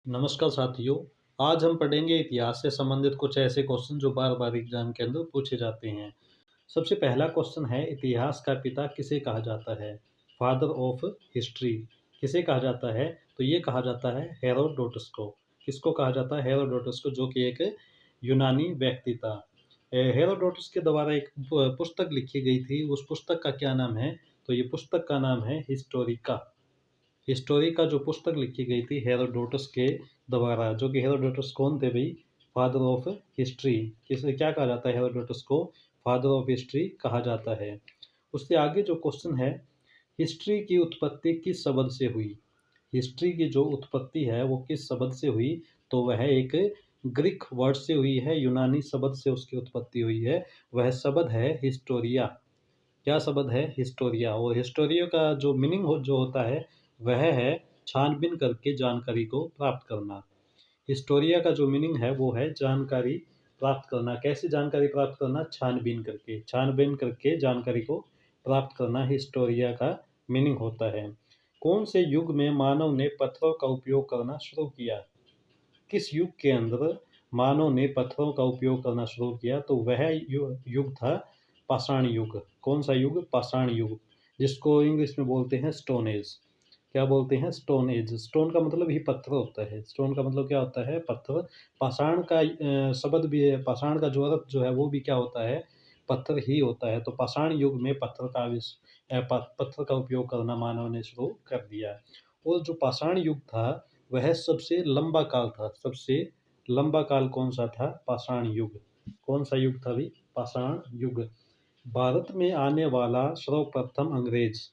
नमस्कार साथियों। आज हम पढ़ेंगे इतिहास से संबंधित कुछ ऐसे क्वेश्चन जो बार बार एग्जाम के अंदर पूछे जाते हैं। सबसे पहला क्वेश्चन है, इतिहास का पिता किसे कहा जाता है? फादर ऑफ हिस्ट्री किसे कहा जाता है? तो ये कहा जाता है हेरोडोटस को। किसको कहा जाता है? हेरोडोटस को, जो कि एक यूनानी व्यक्ति था। हेरोडोटस के द्वारा एक पुस्तक लिखी गई थी। उस पुस्तक का क्या नाम है? तो ये पुस्तक का नाम है हिस्टोरिका। हिस्टोरी का जो पुस्तक लिखी गई थी हेरोडोटस के द्वारा, जो कि हेरोडोटस कौन थे भाई? Father of history. किसे क्या कहा जाता है? हेरोडोटस को फादर ऑफ हिस्ट्री कहा जाता है। उससे आगे जो क्वेश्चन है, हिस्ट्री की उत्पत्ति किस शब्द से हुई? हिस्ट्री की जो उत्पत्ति है वो किस शब्द से हुई? तो वह एक ग्रीक वर्ड से हुई है, यूनानी शब्द से उसकी उत्पत्ति हुई है। वह शब्द है हिस्टोरिया। क्या शब्द है? हिस्टोरिया। और हिस्टोरिया का जो मीनिंग जो होता है वह है छानबीन करके जानकारी को प्राप्त करना। हिस्टोरिया का जो मीनिंग है वो है जानकारी प्राप्त करना। कैसे जानकारी प्राप्त करना? छानबीन करके। छानबीन करके जानकारी को प्राप्त करना हिस्टोरिया का मीनिंग होता है। कौन से युग में मानव ने पत्थरों का उपयोग करना शुरू किया? किस युग के अंदर मानव ने पत्थरों का उपयोग करना शुरू किया? तो वह युग था पाषाण युग। कौन सा युग? पाषाण युग, जिसको इंग्लिश में बोलते हैं स्टोन एज। क्या बोलते हैं? Stone age. स्टोन का मतलब ही पत्थर होता है। स्टोन का मतलब क्या होता है? पत्थर। पाषाण का शब्द भी है। पाषाण का जो अर्थ जो है वो भी क्या होता है? पत्थर ही होता है। तो पाषाण युग में पत्थर का उपयोग करना मानव ने शुरू कर दिया। और जो पाषाण युग था वह सबसे लंबा काल था। सबसे लंबा काल कौन सा था? पाषाण युग। कौन सा युग था भी? पाषाण युग। भारत में आने वाला सर्वप्रथम अंग्रेज।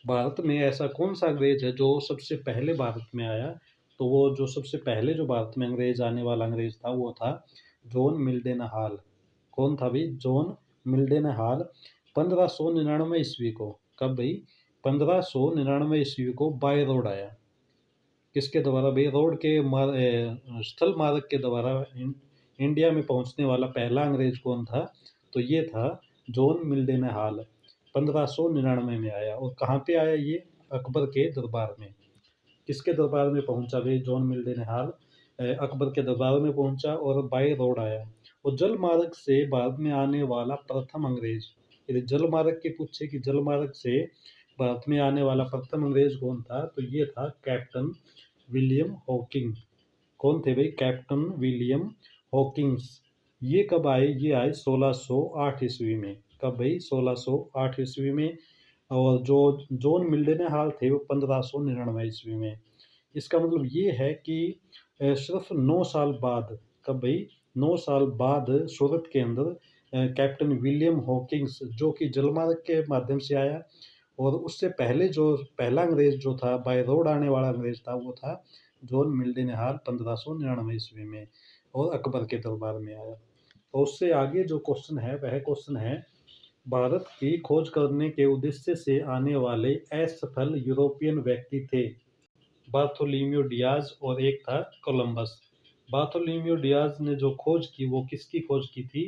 भारत में ऐसा कौन सा अंग्रेज है जो सबसे पहले भारत में आया? तो वो जो सबसे पहले जो भारत में अंग्रेज आने वाला अंग्रेज था वो था जॉन मिल्डन हॉल। कौन था भाई? John मिल्डन hall. 1599 ईस्वी को। कब भाई? 1599 ईस्वी को बाय रोड आया। किसके द्वारा भाई? रोड के स्थल मार्ग के द्वारा इंडिया में पहुंचने वाला पहला अंग्रेज कौन था? तो ये था जॉन मिल्डन हॉल। 1599 में आया। और कहाँ पे आया ये? अकबर के दरबार में। किसके दरबार में पहुंचा भाई जॉन मिल्डन हॉल? अकबर के दरबार में पहुंचा और बाय रोड आया। और जल मार्ग से भारत में आने वाला प्रथम अंग्रेज। यदि जल मार्ग की पूछे कि जल मार्ग से भारत में आने वाला प्रथम अंग्रेज कौन था? तो ये था कैप्टन विलियम हॉकिंग। कौन थे भाई? Captain William Hawkins. ये कब आए? ये आए 1608 ईस्वी में। कब भाई? 1608 ईस्वी में। और जो जॉन मिल्डन हॉल थे वो 1599 ईस्वी में। इसका मतलब ये है कि सिर्फ 9 साल बाद। कब भाई? 9 साल बाद सूरत के अंदर कैप्टन विलियम हॉकिंग्स, जो कि जलमार्ग के माध्यम से आया। और उससे पहले जो पहला अंग्रेज जो था, बाय रोड आने वाला अंग्रेज था, वो था जॉन मिल्डन हॉल 1599 ईस्वी में। और अकबर के दरबार में आया। और उससे आगे जो क्वेश्चन है वह क्वेश्चन है, भारत की खोज करने के उद्देश्य से आने वाले असफल यूरोपियन व्यक्ति थे। बार्थोलोम्यू डियाज और एक था कोलंबस। बार्थोलोम्यू डियाज ने जो खोज की वो किसकी खोज की थी?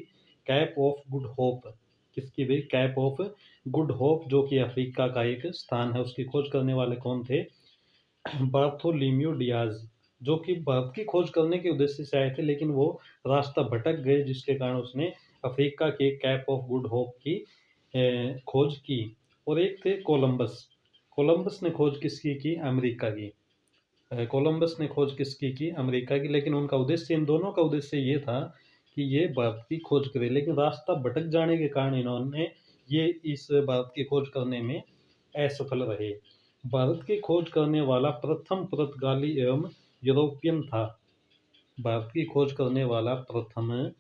Cap of good hope. किसकी भाई? कैप ऑफ गुड होप, जो कि अफ्रीका का एक स्थान है। उसकी खोज करने वाले कौन थे? बार्थोलोम्यू डियाज, जो कि भारत की खोज करने के उद्देश्य से आए थे, लेकिन वो रास्ता भटक गए, जिसके कारण उसने अफ्रीका के कैप ऑफ गुड होप की खोज की। और एक थे कोलंबस। कोलंबस ने खोज किसकी की? अमेरिका की। कोलंबस ने खोज किसकी की? अमेरिका की। लेकिन उनका उद्देश्य, इन दोनों का उद्देश्य ये था कि ये भारत की खोज करे, लेकिन रास्ता भटक जाने के कारण इन्होंने ये इस भारत की खोज करने में असफल रहे। भारत की खोज करने वाला प्रथम पुर्तगाली एवं यूरोपियन था। भारत की खोज करने वाला प्रथम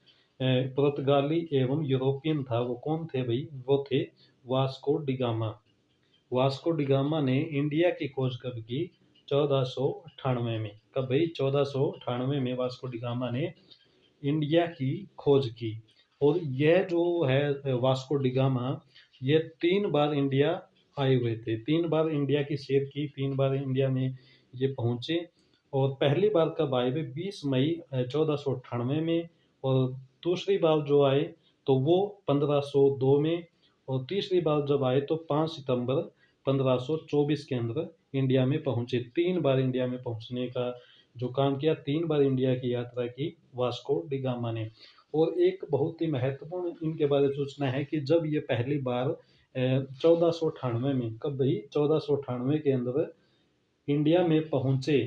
पुर्तगाली एवं यूरोपियन था। वो कौन थे भाई? वो थे वास्को डिगामा। वास्को डिगामा ने इंडिया की खोज कब की? 1498 में। कब भाई? 1498 में वास्को डिगामा ने इंडिया की खोज की। और यह जो है वास्को डिगामा, ये 3 बार इंडिया आए हुए थे। 3 बार इंडिया की सैर की। 3 बार इंडिया में ये पहुंचे। और पहली बार कब आए वे? 20 मई 1498 में। और दूसरी बार जो आए तो वो 1502 में। और तीसरी बार जब आए तो 5 सितंबर 1524 के अंदर इंडिया में पहुंचे। 3 बार इंडिया में पहुंचने का जो काम किया 3 बार इंडिया की यात्रा की वास्को डी गामा ने। और एक बहुत ही महत्वपूर्ण इनके बारे में सूचना है कि जब ये पहली बार 1498 में, कब भाई 1498 के अंदर इंडिया में पहुंचे,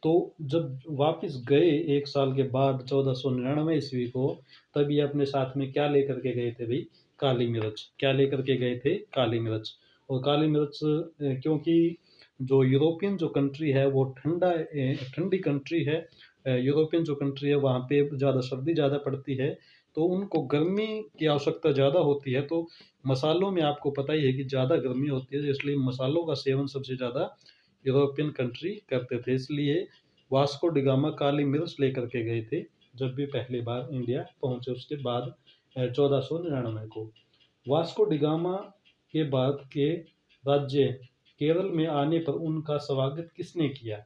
तो जब वापस गए 1 साल के बाद 1499 ईस्वी को, तब ये अपने साथ में क्या लेकर के गए थे भाई? काली मिर्च। क्या लेकर के गए थे? काली मिर्च। और काली मिर्च क्योंकि जो यूरोपियन जो कंट्री है वो ठंडी कंट्री है। यूरोपियन जो कंट्री है वहाँ पे ज़्यादा सर्दी ज़्यादा पड़ती है, तो उनको गर्मी की आवश्यकता ज़्यादा होती है। तो मसालों में आपको पता ही है कि ज़्यादा गर्मी होती है, इसलिए मसालों का सेवन सबसे ज़्यादा यूरोपियन कंट्री करते थे। इसलिए वास्को डी गामा काली मिर्च लेकर के गए थे जब भी पहली बार इंडिया पहुंचे, उसके बाद 1499 को। वास्को डी गामा के बाद के राज्य केरल में आने पर उनका स्वागत किसने किया?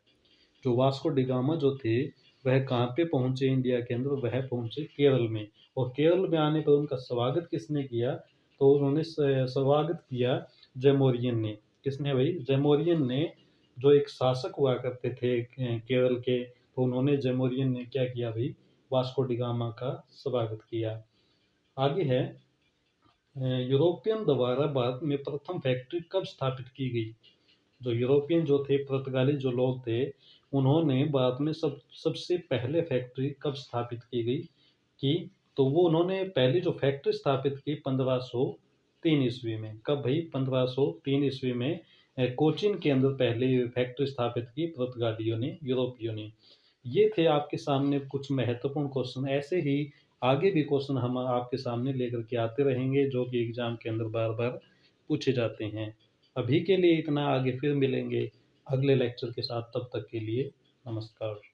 जो वास्को डी गामा जो थे वह कहाँ पे पहुंचे इंडिया के अंदर? वह पहुंचे केरल में। और केरल में आने पर उनका स्वागत किसने किया? तो उन्होंने स्वागत किया जैमोरियन ने। किसने भाई? जैमोरियन ने, जो एक शासक हुआ करते थे केरल के। तो उन्होंने, जैमोरियन ने क्या किया भाई? वास्को डी गामा का स्वागत किया। आगे है यूरोपियन द्वारा भारत में प्रथम फैक्ट्री कब स्थापित की गई? जो यूरोपियन जो थे, पुर्तगाली जो लोग थे, उन्होंने भारत में सबसे पहले फैक्ट्री कब स्थापित की गई की? तो वो उन्होंने पहली जो फैक्ट्री स्थापित की 1503 ईस्वी में। कब भाई? 1503 ईस्वी में कोचीन के अंदर पहली फैक्ट्री स्थापित की पुर्तगालियों ने, यूरोपियों ने। ये थे आपके सामने कुछ महत्वपूर्ण क्वेश्चन। ऐसे ही आगे भी क्वेश्चन हम आपके सामने लेकर के आते रहेंगे, जो कि एग्जाम के अंदर बार बार पूछे जाते हैं। अभी के लिए इतना, आगे फिर मिलेंगे अगले लेक्चर के साथ। तब तक के लिए नमस्कार।